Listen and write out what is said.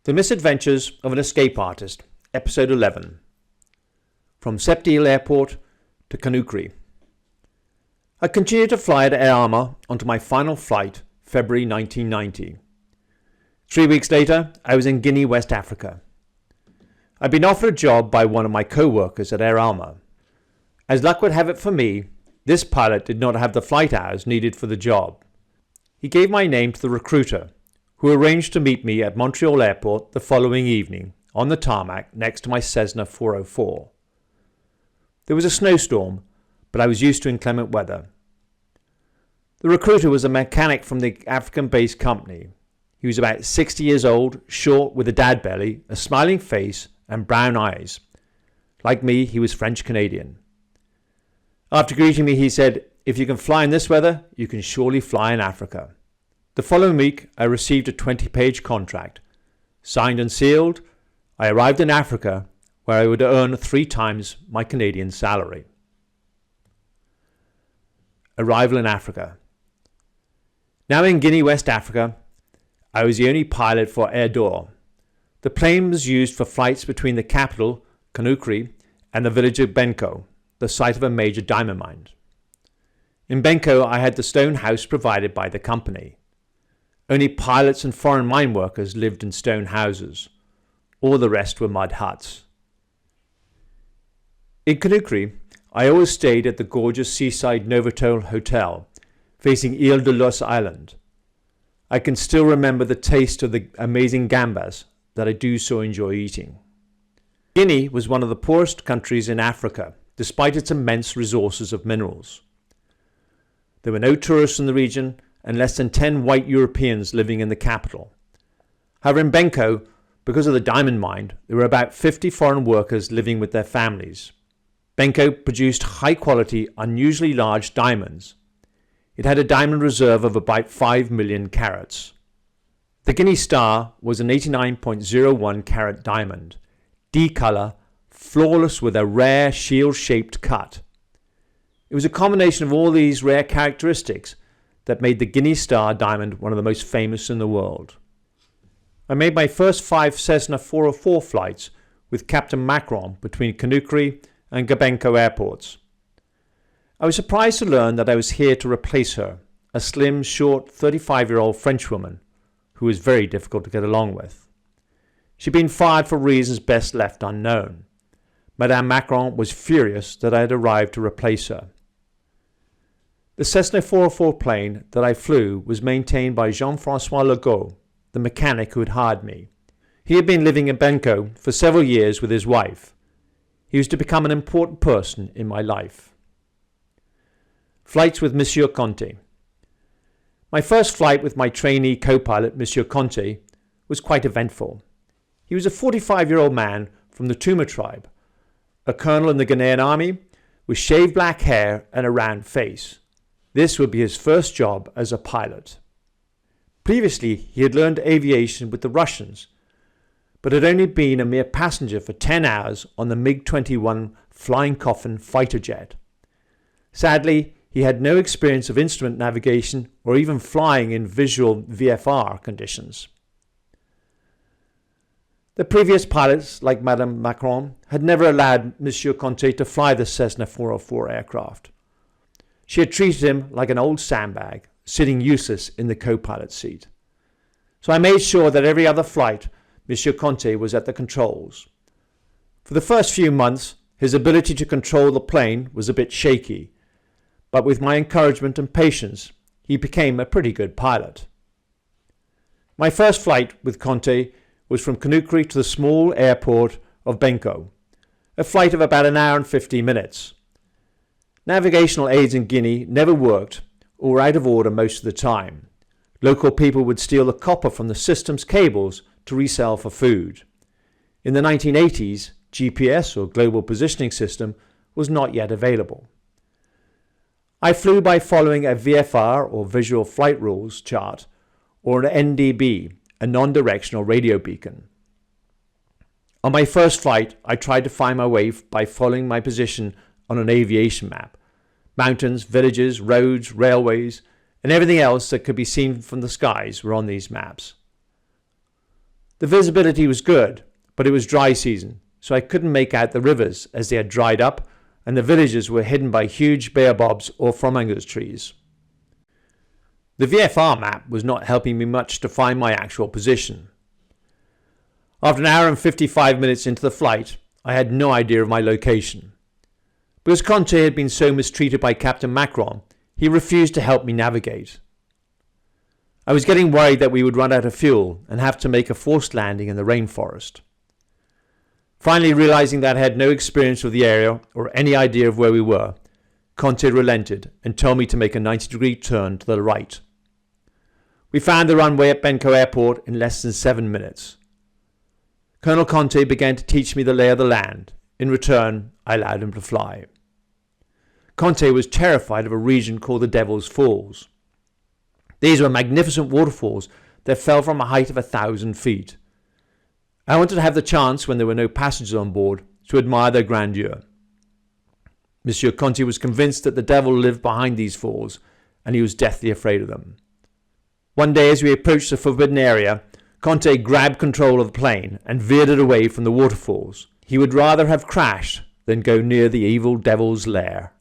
The Misadventures of an Escape Artist, Episode 11. From Sept-Îles Airport to Conakry. I continued to fly at Air Armour onto my final flight, February 1990. 3 weeks later, I was in Guinea, West Africa. I'd been offered a job by one of my co-workers at Air Armour. As luck would have it for me, this pilot did not have the flight hours needed for the job. He gave my name to the recruiter, who arranged to meet me at Montreal Airport the following evening on the tarmac next to my Cessna 404. There was a snowstorm, but I was used to inclement weather. The recruiter was a mechanic from the African-based company. He was about 60 years old, short with a dad belly, a smiling face, and brown eyes. Like me, he was French-Canadian. After greeting me, he said, "If you can fly in this weather, you can surely fly in Africa." The following week, I received a 20-page contract. Signed and sealed, I arrived in Africa, where I would earn 3 times my Canadian salary. Arrival in Africa. Now in Guinea, West Africa, I was the only pilot for Air d'Or. The plane was used for flights between the capital, Conakry, and the village of Benko, the site of a major diamond mine. In Benko, I had the stone house provided by the company. Only pilots and foreign mine workers lived in stone houses. All the rest were mud huts. In Conakry, I always stayed at the gorgeous seaside Novotel Hotel, facing Ile de Los Island. I can still remember the taste of the amazing gambas that I do so enjoy eating. Guinea was one of the poorest countries in Africa, despite its immense resources of minerals. There were no tourists in the region, and less than 10 white Europeans living in the capital. However, in Benko, because of the diamond mine, there were about 50 foreign workers living with their families. Benko produced high-quality, unusually large diamonds. It had a diamond reserve of about 5 million carats. The Guinea Star was an 89.01 carat diamond, D-color, flawless with a rare shield-shaped cut. It was a combination of all these rare characteristics that made the Guinea Star diamond one of the most famous in the world. I made my first 5 Cessna 404 flights with Captain Macron between Conakry and Gabenko airports. I was surprised to learn that I was here to replace her, a slim, short, 35-year-old Frenchwoman who was very difficult to get along with. She'd been fired for reasons best left unknown. Madame Macron was furious that I had arrived to replace her. The Cessna 404 plane that I flew was maintained by Jean-François Legault, the mechanic who had hired me. He had been living in Benko for several years with his wife. He was to become an important person in my life. Flights with Monsieur Conte. My first flight with my trainee co-pilot, Monsieur Conte, was quite eventful. He was a 45-year-old man from the Tuma tribe, a colonel in the Ghanaian army, with shaved black hair and a round face. This would be his first job as a pilot. Previously, he had learned aviation with the Russians, but had only been a mere passenger for 10 hours on the MiG-21 Flying Coffin fighter jet. Sadly, he had no experience of instrument navigation or even flying in visual VFR conditions. The previous pilots, like Madame Macron, had never allowed Monsieur Conte to fly the Cessna 404 aircraft. She had treated him like an old sandbag, sitting useless in the co-pilot seat. So I made sure that every other flight, Monsieur Conte was at the controls. For the first few months, his ability to control the plane was a bit shaky, but with my encouragement and patience, he became a pretty good pilot. My first flight with Conte was from Conakry to the small airport of Benko, a flight of about an hour and 15 minutes. Navigational aids in Guinea never worked or were out of order most of the time. Local people would steal the copper from the system's cables to resell for food. In the 1980s, GPS, or Global Positioning System, was not yet available. I flew by following a VFR, or Visual Flight Rules, chart, or an NDB, a non-directional radio beacon. On my first flight, I tried to find my way by following my position on an aviation map. Mountains, villages, roads, railways, and everything else that could be seen from the skies were on these maps. The visibility was good, but it was dry season, so I couldn't make out the rivers as they had dried up and the villages were hidden by huge baobabs or frominger's trees. The VFR map was not helping me much to find my actual position. After an hour and 55 minutes into the flight, I had no idea of my location. Because Conte had been so mistreated by Captain Macron, he refused to help me navigate. I was getting worried that we would run out of fuel and have to make a forced landing in the rainforest. Finally realizing that I had no experience of the area or any idea of where we were, Conte relented and told me to make a 90-degree turn to the right. We found the runway at Benko Airport in less than 7 minutes. Colonel Conte began to teach me the lay of the land. In return, I allowed him to fly. Conte was terrified of a region called the Devil's Falls. These were magnificent waterfalls that fell from a height of 1,000 feet. I wanted to have the chance, when there were no passengers on board, to admire their grandeur. Monsieur Conte was convinced that the devil lived behind these falls, and he was deathly afraid of them. One day, as we approached the forbidden area, Conte grabbed control of the plane and veered it away from the waterfalls. He would rather have crashed than go near the evil devil's lair.